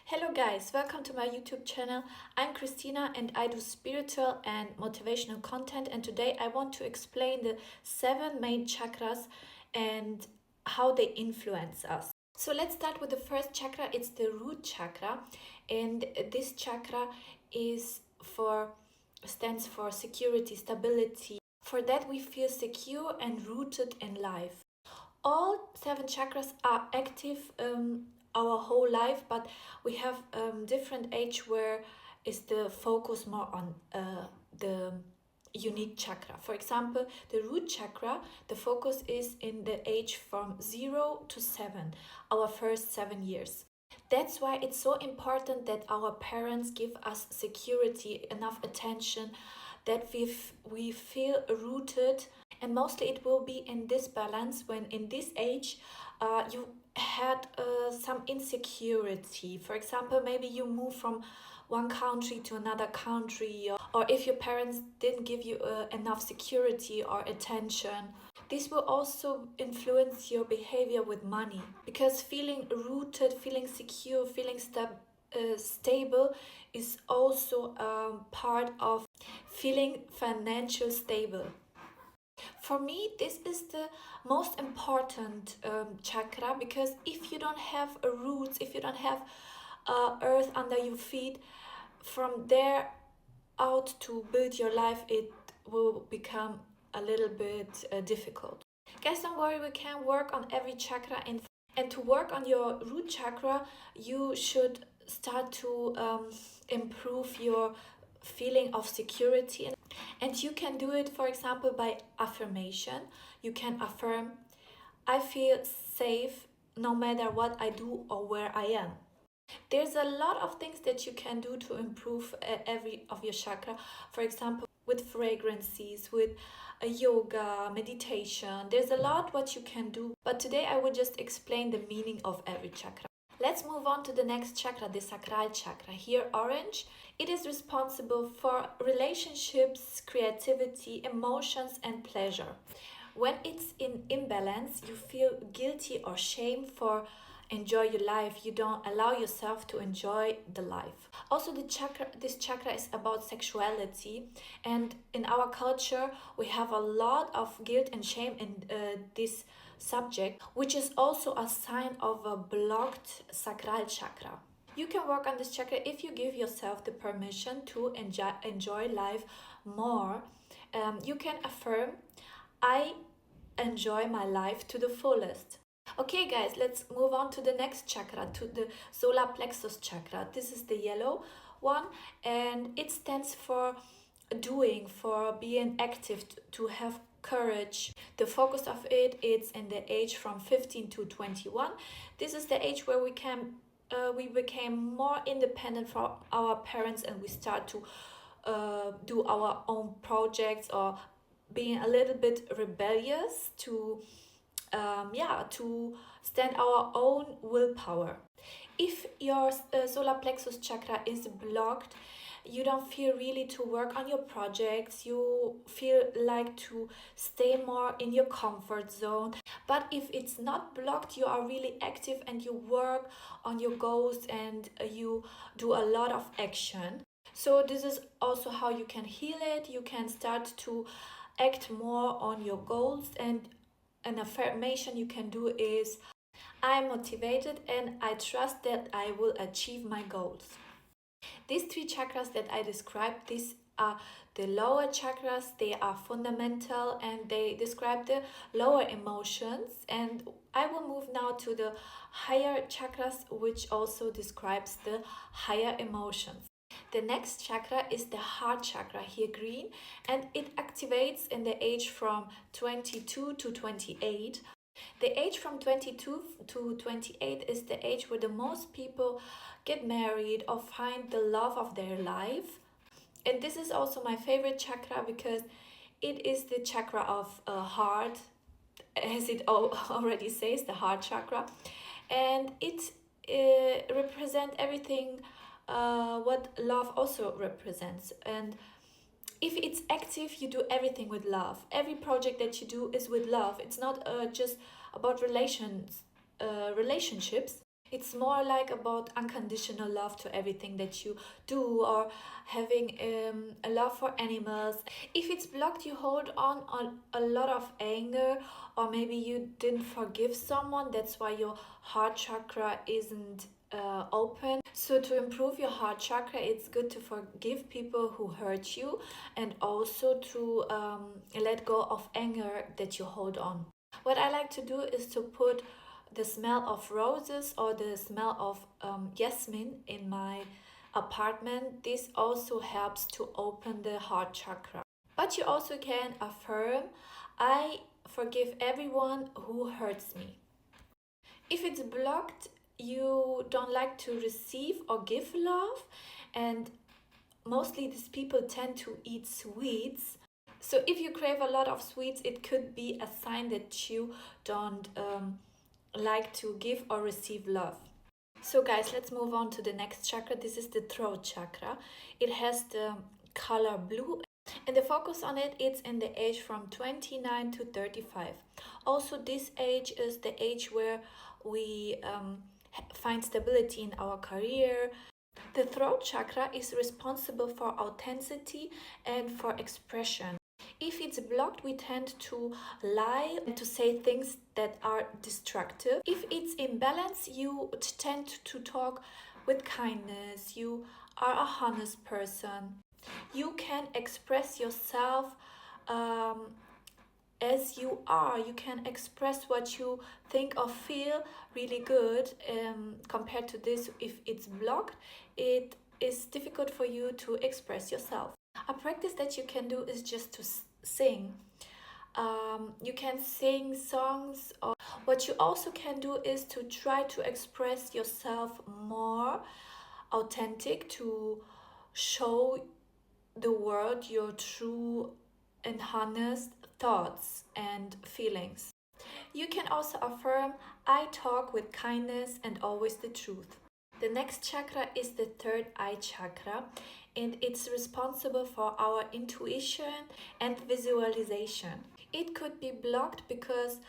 Hello guys, welcome to my YouTube channel. I'm Christina and I do spiritual and motivational content, and today I want to explain the 7 main chakras and how they influence us. So let's start with the first chakra. It's the root chakra, and this chakra stands for security, stability. For that we feel secure and rooted in life. All 7 chakras are active our whole life, but we have different age where is the focus more on the unique chakra. For example, the root chakra, the focus is in the age from 0 to 7, our first 7 years. That's why it's so important that our parents give us security, enough attention, that we feel rooted, and mostly it will be in this balance when in this age you had some insecurity. For example, maybe you move from one country to another country, or if your parents didn't give you enough security or attention. This will also influence your behavior with money, because feeling rooted, feeling secure, feeling stable is also part of feeling financial stable. For me, this is the most important chakra, because if you don't have a roots, if you don't have earth under your feet, from there out to build your life, it will become a little bit difficult. Guys, don't worry, we can work on every chakra, and to work on your root chakra, you should start to improve your feeling of security, and you can do it, for example, by affirmation. You can affirm, I feel safe no matter what I do or where I am. There's a lot of things that you can do to improve every of your chakra. For example, with fragrances, with yoga, meditation. There's a lot what you can do, but today I will just explain the meaning of every chakra. Let's move on to the next chakra, the sacral chakra. Here, orange. It is responsible for relationships, creativity, emotions, and pleasure. When it's in imbalance, you feel guilty or shame for enjoy your life. You don't allow yourself to enjoy the life. Also, this chakra is about sexuality, and in our culture we have a lot of guilt and shame in this subject, which is also a sign of a blocked sacral chakra. You can work on this chakra if you give yourself the permission to enjoy life more. You can affirm, I enjoy my life to the fullest. Okay guys, let's move on to the next chakra, to the solar plexus chakra. This is the yellow one, and it stands for doing, for being active, to have courage. The focus of it is in the age from 15 to 21. This is the age where we became more independent from our parents, and we start to do our own projects, or being a little bit rebellious to stand our own willpower. If your solar plexus chakra is blocked, you don't feel really to work on your projects. You feel like to stay more in your comfort zone. But if it's not blocked, you are really active and you work on your goals, and you do a lot of action. So this is also how you can heal it. You can start to act more on your goals, and an affirmation you can do is, I'm motivated and I trust that I will achieve my goals. These 3 chakras that I described, these are the lower chakras. They are fundamental and they describe the lower emotions. And I will move now to the higher chakras, which also describes the higher emotions. The next chakra is the heart chakra, here green, and it activates in the age from 22 to 28. The age from 22 to 28 is the age where the most people get married or find the love of their life. And this is also my favorite chakra, because it is the chakra of heart, as it already says, the heart chakra. And it represents everything what love also represents. And if it's active, you do everything with love. Every project that you do is with love. It's not just about relationships. It's more like about unconditional love to everything that you do, or having a love for animals. If it's blocked, you hold on a lot of anger, or maybe you didn't forgive someone. That's why your heart chakra isn't open. So to improve your heart chakra, it's good to forgive people who hurt you, and also to let go of anger that you hold on. What I like to do is to put the smell of roses or the smell of jasmine in my apartment. This also helps to open the heart chakra. But you also can affirm, I forgive everyone who hurts me. If it's blocked, you don't like to receive or give love, and mostly these people tend to eat sweets. So if you crave a lot of sweets, it could be a sign that you don't like to give or receive love. So guys, let's move on to the next chakra. This is the throat chakra. It has the color blue, and the focus on it, it's in the age from 29 to 35. Also, this age is the age where we find stability in our career. The throat chakra is responsible for authenticity and for expression. If it's blocked, we tend to lie and to say things that are destructive. If it's in balance, you tend to talk with kindness. You are a honest person. You can express yourself as you are. You can express what you think or feel really good. Compared to this, if it's blocked, it is difficult for you to express yourself. A practice that you can do is just to sing. You can sing songs, or what you also can do is to try to express yourself more authentic, to show the world your true and honest thoughts and feelings. You can also affirm, I talk with kindness and always the truth. The next chakra is the third eye chakra, and it's responsible for our intuition and visualization. It could be blocked because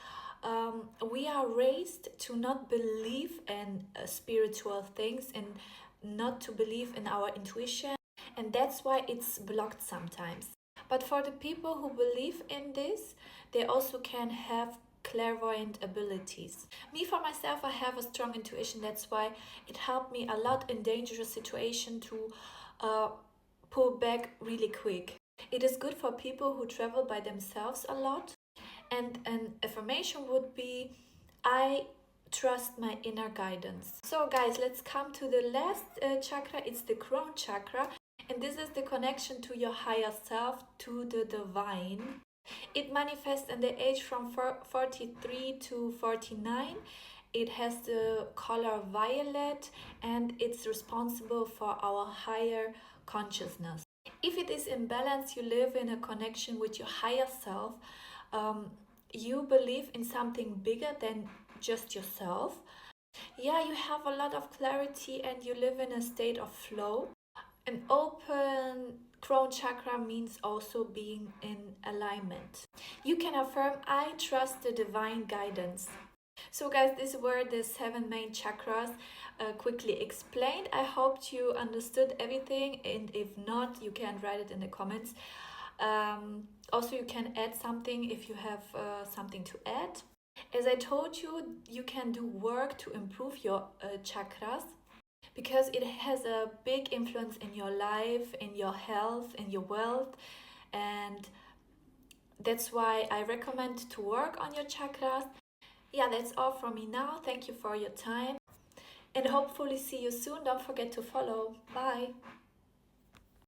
we are raised to not believe in spiritual things and not to believe in our intuition, and that's why it's blocked sometimes. But for the people who believe in this, they also can have clairvoyant abilities. Me, for myself, I have a strong intuition. That's why it helped me a lot in dangerous situation to pull back really quick. It is good for people who travel by themselves a lot. And an affirmation would be, I trust my inner guidance. So guys, let's come to the last chakra. It's the crown chakra, and this is the connection to your higher self, to the divine. It manifests in the age from 43 to 49. It has the color violet, and it's responsible for our higher consciousness. If it is in balance, you live in a connection with your higher self. You believe in something bigger than just yourself. Yeah, you have a lot of clarity and you live in a state of flow. An open crown chakra means also being in alignment. You can affirm, I trust the divine guidance. So guys, these were the 7 main chakras quickly explained. I hope you understood everything, and if not, you can write it in the comments. Also, you can add something if you have something to add. As I told you, you can do work to improve your chakras, because it has a big influence in your life, in your health, in your wealth, and that's why I recommend to work on your chakras. Yeah, that's all from me now. Thank you for your time, and hopefully see you soon. Don't forget to follow. Bye.